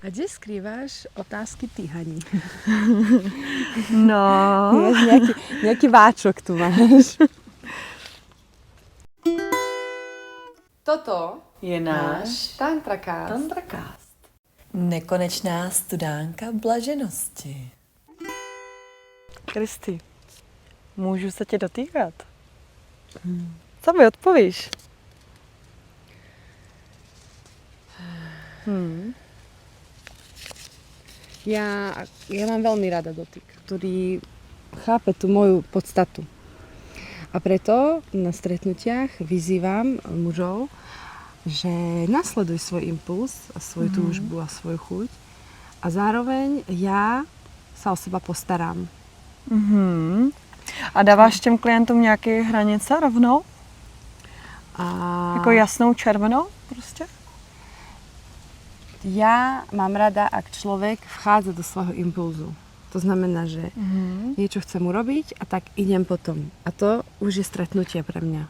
A kde skrývaš otázky ty, Hani? No. Nejaký váčok tu máš. Toto Je náš Tantrakast. Nekonečná studánka blaženosti. Kristi, můžu se tě dotýkat? Co mi odpovíš? Ja mám veľmi rada dotyk, ktorý chápe tú moju podstatu. A preto na stretnutiach vyzývam mužov, že nasleduj svoj impuls a svoju túžbu a svoju chuť a zároveň ja sa o seba postaram. A dáváš těm klientům nějaké hranice rovnou? Jako jasnou červenou prostě? Ja mám rada, ak človek vchádza do svojho impulzu. To znamená, že niečo chcem urobiť a tak idem potom. A to už je stretnutie pre mňa.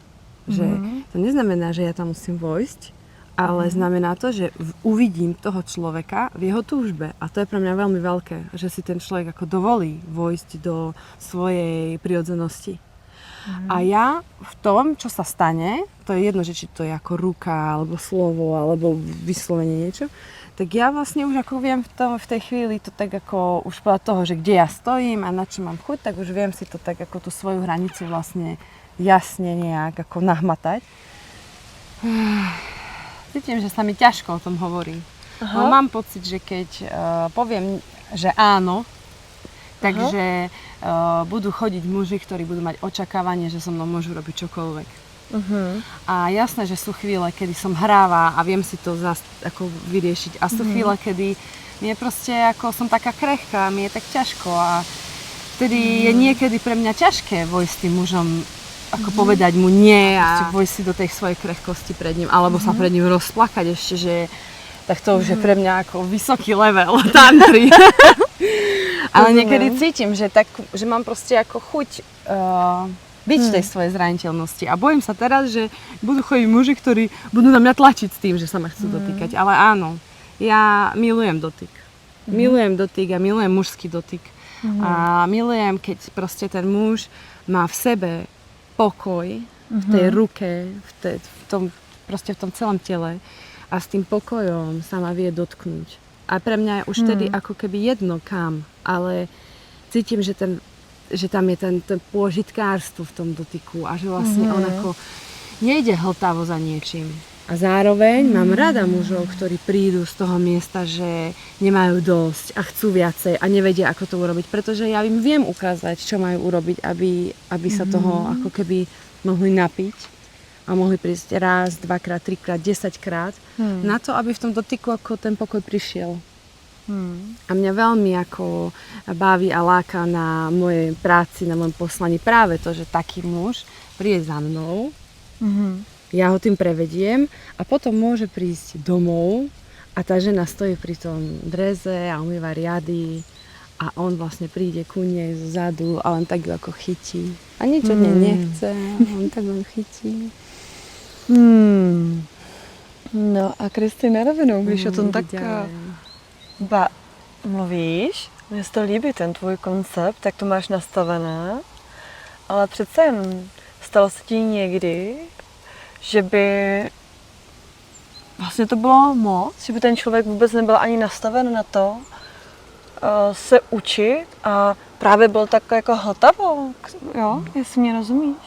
Že to neznamená, že ja tam musím vojsť, ale znamená to, že uvidím toho človeka v jeho túžbe. A to je pre mňa veľmi veľké, že si ten človek ako dovolí vojsť do svojej prirodzenosti. A ja v tom, čo sa stane, to je jedno, že či to je ako ruka, alebo slovo, alebo vyslovenie niečo, tak ja vlastne už ako viem v tej chvíli to tak ako už podľa toho, že kde ja stojím a na čo mám chuť, tak už viem si to tak ako tú svoju hranicu vlastne jasne nejak ako nahmatať. Cítim, že sa mi ťažko o tom hovorí. No, mám pocit, že keď poviem, že áno, takže budú chodiť muži, ktorí budú mať očakávanie, že so mnou môžu robiť čokoľvek. A jasné, že sú chvíle, kedy som hráva a viem si to ako vyriešiť. A sú chvíle, kedy mi je proste ako som taká krehká, mi je tak ťažko a vtedy je niekedy pre mňa ťažké vojsť s tým mužom, ako povedať mu nie a vojsť si do tej svojej krehkosti pred ním, alebo sa pred ním rozplakať ešte, že tak to už je pre mňa ako vysoký level tantry. Ale niekedy cítim, že mám proste ako chuť byť v tej svojej zraniteľnosti. A bojím sa teraz, že budú chodiť muži, ktorí budú na mňa tlačiť s tým, že sa ma chcú dotýkať. Ale áno, ja milujem dotyk. Milujem dotyk a milujem mužský dotyk. A milujem, keď proste ten muž má v sebe pokoj v tej ruke, proste v tom celom tele a s tým pokojom sa ma vie dotknúť. A pre mňa je už tedy ako keby jedno kam, ale cítim, že tam je ten pôžitkárstvo v tom dotyku a že vlastne on ako nejde hltavo za niečím. A zároveň mám rada mužov, ktorí prídu z toho miesta, že nemajú dosť a chcú viacej a nevedia, ako to urobiť, pretože ja im viem ukázať, čo majú urobiť, aby sa toho ako keby mohli napiť a mohli prísť raz, dvakrát, trikrát, 10-krát na to, aby v tom dotyku ako ten pokoj prišiel. A mňa veľmi ako baví a láka na mojej práci, na mojom poslaní práve to, že taký muž príde za mnou, ja ho tým prevediem a potom môže prísť domov a tá žena stojí pri tom dreze a umýva riady a on vlastne príde ku nej zozadu a len tak ju ako chytí. A nič od nej nechce, on tak ju chytí. No a Kristi, na rovinu, když o tom tak mluvíš, mně se to líbí, ten tvůj koncept, jak to máš nastavené, ale přece jen stalo se ti někdy, že by vlastně to bylo moc, že by ten člověk vůbec nebyl ani nastaven na to se učit a právě byl tak jako hltavo, jo, jestli mě rozumíš.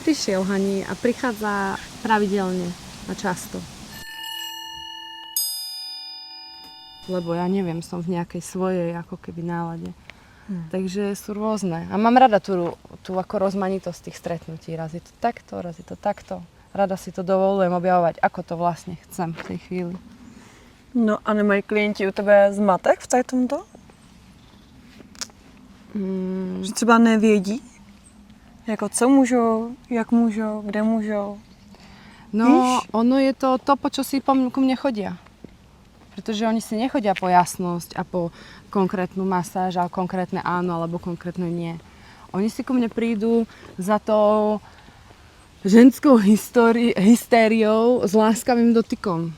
Prišiel, Hani, a prichádza pravidelne a často. Lebo ja neviem, som v nejakej svojej ako keby nálade. Takže sú rôzne. A mám rada tú ako rozmanitosť tých stretnutí. Raz je to takto, raz je to takto. Rada si to dovolujem objavovať, ako to vlastne chcem v tej chvíli. No a nemají klienti u tebe zmatek v tomto? Že třeba nevědí? Jako co můžou, jak můžou, kde můžou? No, víš? Ono je to, po čo si ku mne chodia. Pretože oni si nechodia po jasnosť a po konkrétnu masáž, ale konkrétne áno alebo konkrétne nie. Oni si ku mne prídu za tou ženskou hystériou s láskavým dotykom.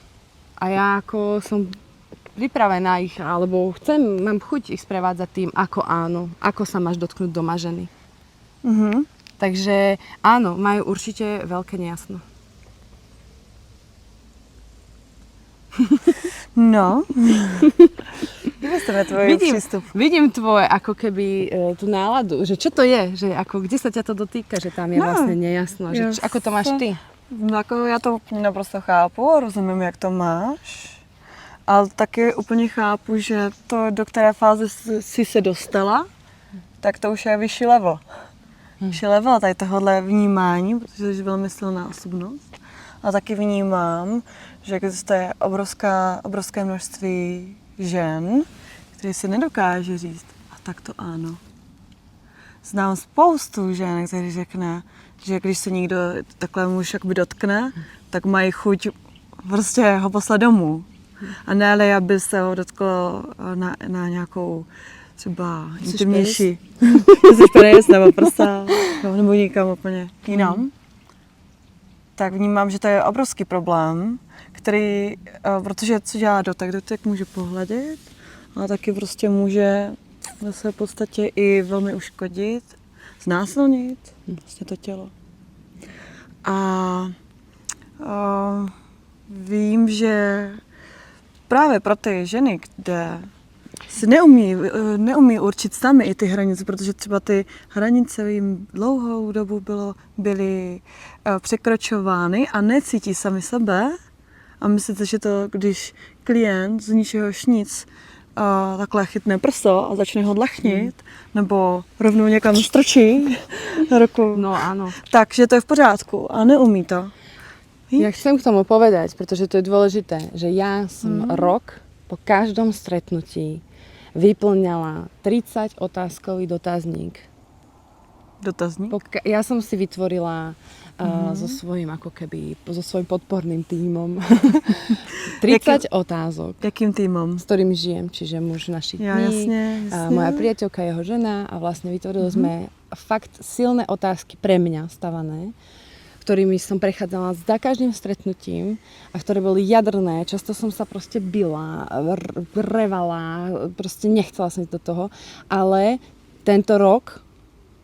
A ja ako som pripravená ich, alebo mám chuť ich sprevádzať tým, ako áno, ako sa máš dotknúť doma ženy. Takže áno, majú určite veľké nejasno. No. Vystave tvoj prístup. Vidím tvoje ako keby tú náladu, že čo to je, že ako, kde sa ťa to dotýka, že tam je vlastne nejasno, že ako to máš ty? Jako já to úplně naprosto chápu, rozumím, jak to máš, ale taky úplně chápu, že to, do které fáze jsi se dostala, tak to už je vyšší level. Vyšší level tady tohohle vnímání, protože jsi velmi silná osobnost. A taky vnímám, že existuje obrovské množství žen, které si nedokáže říct, a tak to ano. Znám spoustu žen, který řekne, že když se někdo takhle muž jakoby dotkne, tak mají chuť prostě ho poslat domů. A ne, aby se ho dotklo na nějakou třeba intimnější. Jsi penis nebo prsa, nebo někam úplně jinam. Tak vnímám, že to je obrovský problém, který, protože co dělá dotek může pohladit, ale taky prostě může zase v podstatě i velmi uškodit, znásilnit vlastně to tělo. A vím, že právě pro ty ženy, kde si neumí určit sami i ty hranice, protože třeba ty hranice jim dlouhou dobu byly překročovány a necítí sami sebe. A myslíte, že to, když klient z ničehož nic takhle chytne prso a začne ho dlachnit, nebo rovnou někam strčí ruku, No áno. takže to je v pořádku a neumí to. Ja chcem k tomu povedať, pretože to je dôležité, že ja som rok po každom stretnutí vyplňala 30 otázkový dotazník. Dotazník? Ja som si vytvorila so svojím podporným tímom 30 otázok. Jakým týmom? S ktorým žijem, čiže muž našich Ja, dní, jasne. moja priateľka, jeho žena a vlastne vytvorili sme fakt silné otázky pre mňa stavané, ktorými som prechádzala za každým stretnutím a ktoré boli jadrné. Často som sa proste bila, revala, proste nechcela som ísť do toho, ale tento rok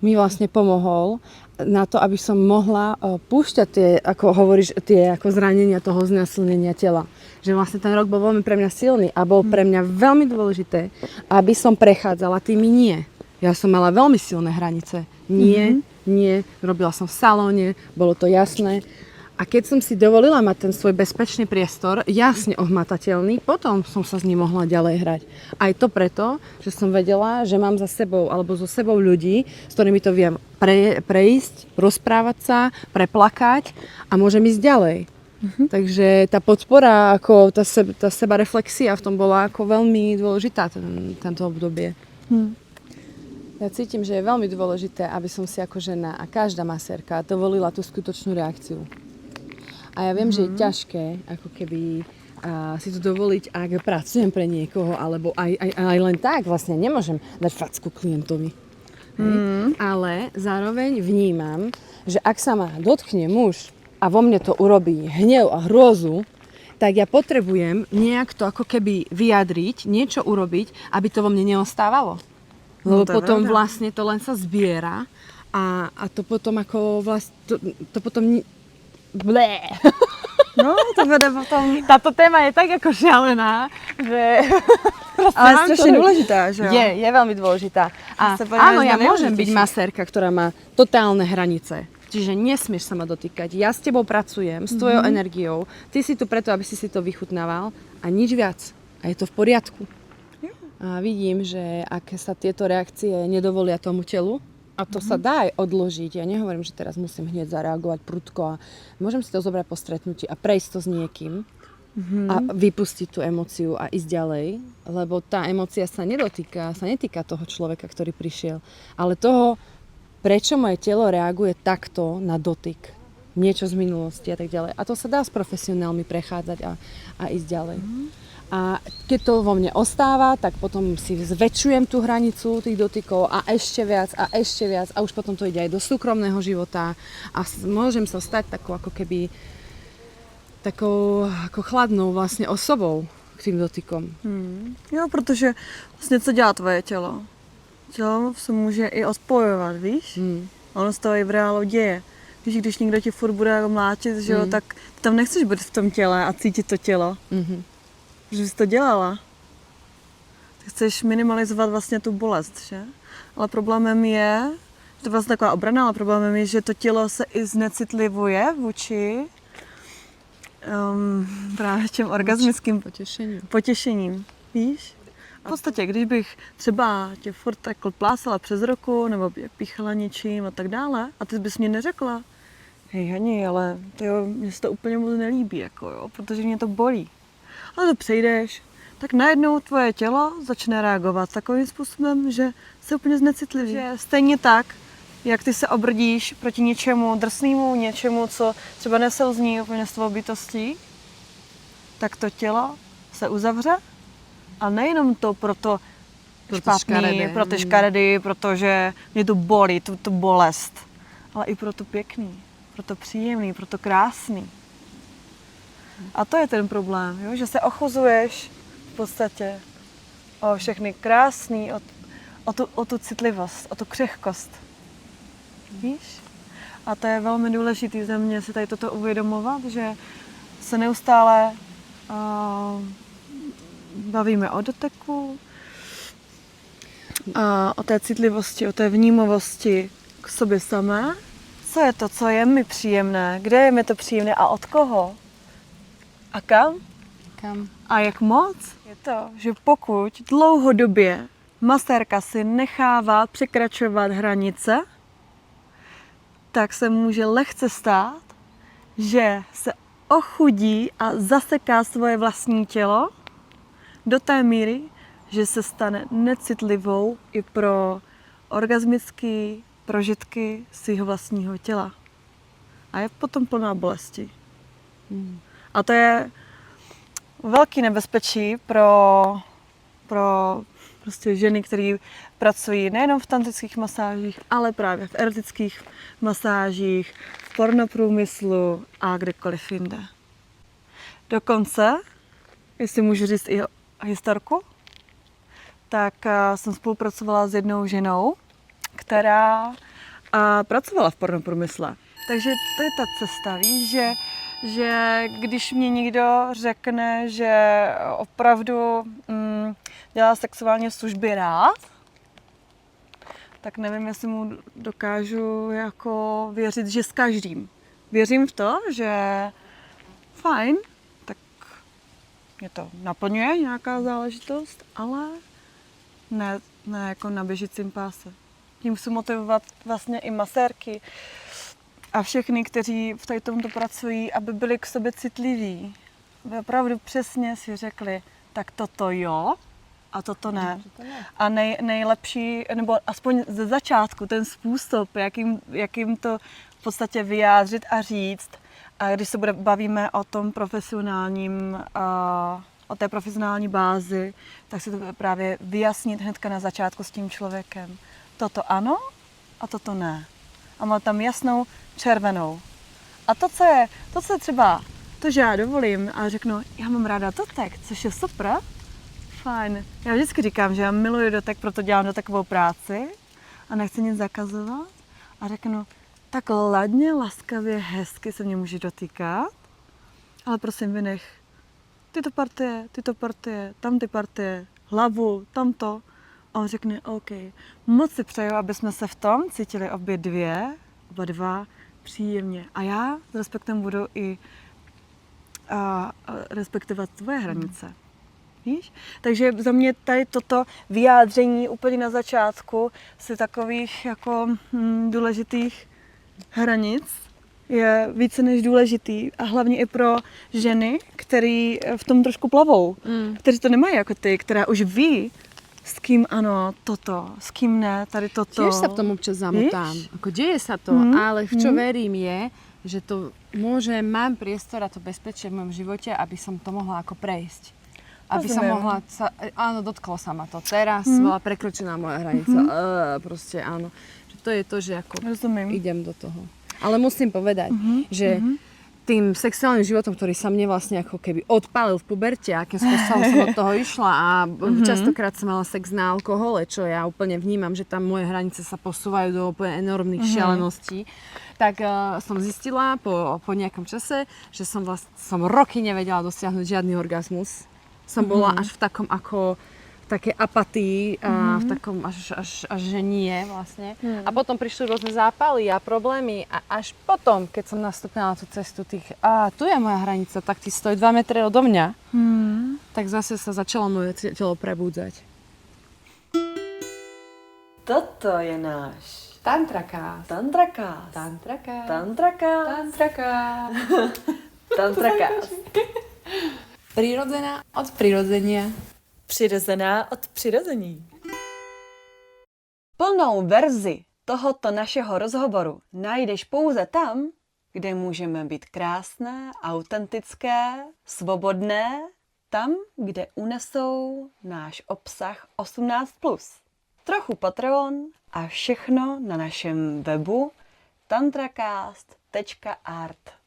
mi vlastne pomohol na to, aby som mohla púšťať tie, ako hovoríš, tie ako zranenia toho znásilnenia tela. Že vlastne ten rok bol veľmi pre mňa silný a bol pre mňa veľmi dôležité, aby som prechádzala tými nie. Ja som mala veľmi silné hranice. Nie, robila som v salóne, bolo to jasné. A keď som si dovolila mať ten svoj bezpečný priestor, jasne ohmatateľný, potom som sa s ním mohla ďalej hrať. Aj to preto, že som vedela, že mám za sebou alebo so sebou ľudí, s ktorými to viem prejsť, rozprávať sa, preplakať a môžem ísť ďalej. Takže tá podpora, ako tá sebareflexia v tom bola ako veľmi dôležitá tento obdobie. Ja cítim, že je veľmi dôležité, aby som si ako žena a každá masérka dovolila tú skutočnú reakciu. A ja viem, že je ťažké ako keby si to dovoliť, ak pracujem pre niekoho, alebo aj len tak vlastne nemôžem dať facku klientovi. Ale zároveň vnímam, že ak sa ma dotkne muž a vo mne to urobí hnev a hrôzu, tak ja potrebujem nejak to ako keby vyjadriť, niečo urobiť, aby to vo mne neostávalo. Lebo potom vlastne to len sa zbiera a to potom ako vlastne, to potom blé. No, to vede potom. Táto téma je tak ako šialená, že... Ale strašne dôležitá, že jo? Je veľmi dôležitá. A áno, ja môžem byť masérka, ktorá má totálne hranice. Čiže nesmieš sa ma dotýkať. Ja s tebou pracujem, s tvojou energiou. Ty si tu preto, aby si to vychutnával a nič viac. A je to v poriadku. A vidím, že ak sa tieto reakcie nedovolia tomu telu, a to sa dá aj odložiť, ja nehovorím, že teraz musím hneď zareagovať prudko a môžem si to zobrať po stretnutí a prejsť to s niekým a vypustiť tú emóciu a ísť ďalej, lebo tá emócia sa netýka toho človeka, ktorý prišiel, ale toho, prečo moje telo reaguje takto na dotyk, niečo z minulosti a tak ďalej. A to sa dá s profesionálmi prechádzať a ísť ďalej. A keď to vo mne ostáva, tak potom si zväčšujem tú hranicu tých dotykov a ešte viac a už potom to ide aj do súkromného života a môžem sa stať takou ako keby takou ako chladnou vlastne osobou k tým dotykom. Jo, protože vlastně co dělá tvoje tělo? Tělo se může i odpojovat, víš? Ono se to i v reálu děje. Víš, když někdo ti furt bude jako mlátit, že jo, tak ty tam nechceš být v tom těle a cítit to tělo. Že jsi to dělala. Ty chceš minimalizovat vlastně tu bolest, že? Ale problémem je, že to je vlastně taková obrana, ale problémem je, že to tělo se i znecitlivuje vůči právě těm orgasmickým potěšením, víš? V podstatě, když bych třeba tě furt jako plásala přes ruku nebo píchala něčím a tak dále a ty bys mě neřekla, hej Hani, ale mně se to úplně moc nelíbí, jako jo, protože mě to bolí. Ale to přejdeš, tak najednou tvoje tělo začne reagovat takovým způsobem, že se úplně znecitliví. Že stejně tak, jak ty se obrdíš proti něčemu drsnému, něčemu, co třeba nesouzní úplně s tvou bytostí, tak to tělo se uzavře. A nejenom to pro to špatný, pro ty škaredy, protože mě to bolí, tu bolest, ale i pro to pěkný, pro to příjemný, pro to krásný. A to je ten problém, jo? Že se ochuzuješ v podstatě o všechny krásný, o tu citlivost, o tu křehkost. Víš? A to je velmi důležité za mě si tady toto uvědomovat, že se neustále bavíme o doteku, o té citlivosti, o té vnímavosti k sobě samé. Co je to, co je mi příjemné, kde je mi to příjemné a od koho? A kam? A jak moc? Je to, že pokud dlouhodobě masérka si nechává překračovat hranice, tak se může lehce stát, že se ochudí a zaseká svoje vlastní tělo do té míry, že se stane necitlivou i pro orgasmické prožitky svého vlastního těla. A je potom plná bolesti. A to je velký nebezpečí pro prostě ženy, které pracují nejenom v tantrických masážích, ale právě v erotických masážích, v pornoprůmyslu a kdekoliv jinde. Dokonce, jestli můžu říct i historku, tak jsem spolupracovala s jednou ženou, která pracovala v pornoprůmysle. Takže to je ta cesta, víš, že když mě někdo řekne, že opravdu dělá sexuální služby rád, tak nevím, jestli mu dokážu jako věřit, že s každým. Věřím v to, že fajn, tak mě to naplňuje nějaká záležitost, ale ne jako na běžícím páse. Tím chci motivovat vlastně i masérky a všechny, kteří v tomto pracují, aby byli k sobě citliví. Aby opravdu přesně si řekli, tak toto jo a toto ne. A nejlepší, nebo aspoň ze začátku ten způsob, jakým to v podstatě vyjádřit a říct. A když se bavíme o tom profesionálním, o té profesionální bázi, tak si to právě vyjasnit hnedka na začátku s tím člověkem. Toto ano a toto ne. A má tam jasnou červenou. A to, co je třeba, to, že já dovolím a řeknu, já mám ráda dotek, což je super, fajn. Já vždycky říkám, že já miluji dotek, proto dělám dotekovou práci a nechci nic zakazovat. A řeknu, tak ladně, laskavě, hezky se mě může dotýkat, ale prosím vynech tyto partie, tam ty partie, hlavu, tamto. A on řekne, OK, moc si přeju, aby jsme se v tom cítili oba dva příjemně. A já s respektem budu i respektovat tvoje hranice. Víš? Takže za mě tady toto vyjádření úplně na začátku si takových jako důležitých hranic je více než důležitý a hlavně i pro ženy, které v tom trošku plavou, kteří to nemají jako ty, která už ví, s kým ano, toto, s kým ne, tady toto. Tiež sa v tom občas zamotám. Ako deje sa to, ale v čo verím je, že to mám priestor a to bezpečie v mojom živote, aby som to mohla ako prejsť. Aby som mohla, áno, dotklo sa ma to. Teraz bola prekročená moja hranica. Proste áno. Že to je to, že ako idem do toho. Ale musím povedať, že tým sexuálnym životom, ktorý sa mne vlastne ako keby odpálil v puberte, akým spôsobom som od toho išla a častokrát som mala sex na alkohole, čo ja úplne vnímam, že tam moje hranice sa posúvajú do úplne enormných šialeností, tak som zistila po nejakom čase, že som roky nevedela dosiahnuť žiadny orgazmus. Som bola až v takom ako také apatii a v takom až že nie vlastne. A potom prišli rôzne zápaly a problémy a až potom, keď som nastúpila na tú cestu tých tu je moja hranica, tak ty stojí 2 metre odo mňa, tak zase sa začalo moje telo prebúdzať. Toto je náš Tantrakás. Tantrakás. Tantrakás. Tantrakás. Tantrakás. Tantrakás. Prirodzená od prirodzenia. Přirozená od přirození. Plnou verzi tohoto našeho rozhovoru najdeš pouze tam, kde můžeme být krásné, autentické, svobodné, tam, kde unesou náš obsah 18+. Trochu Patreon a všechno na našem webu tantrakast.art.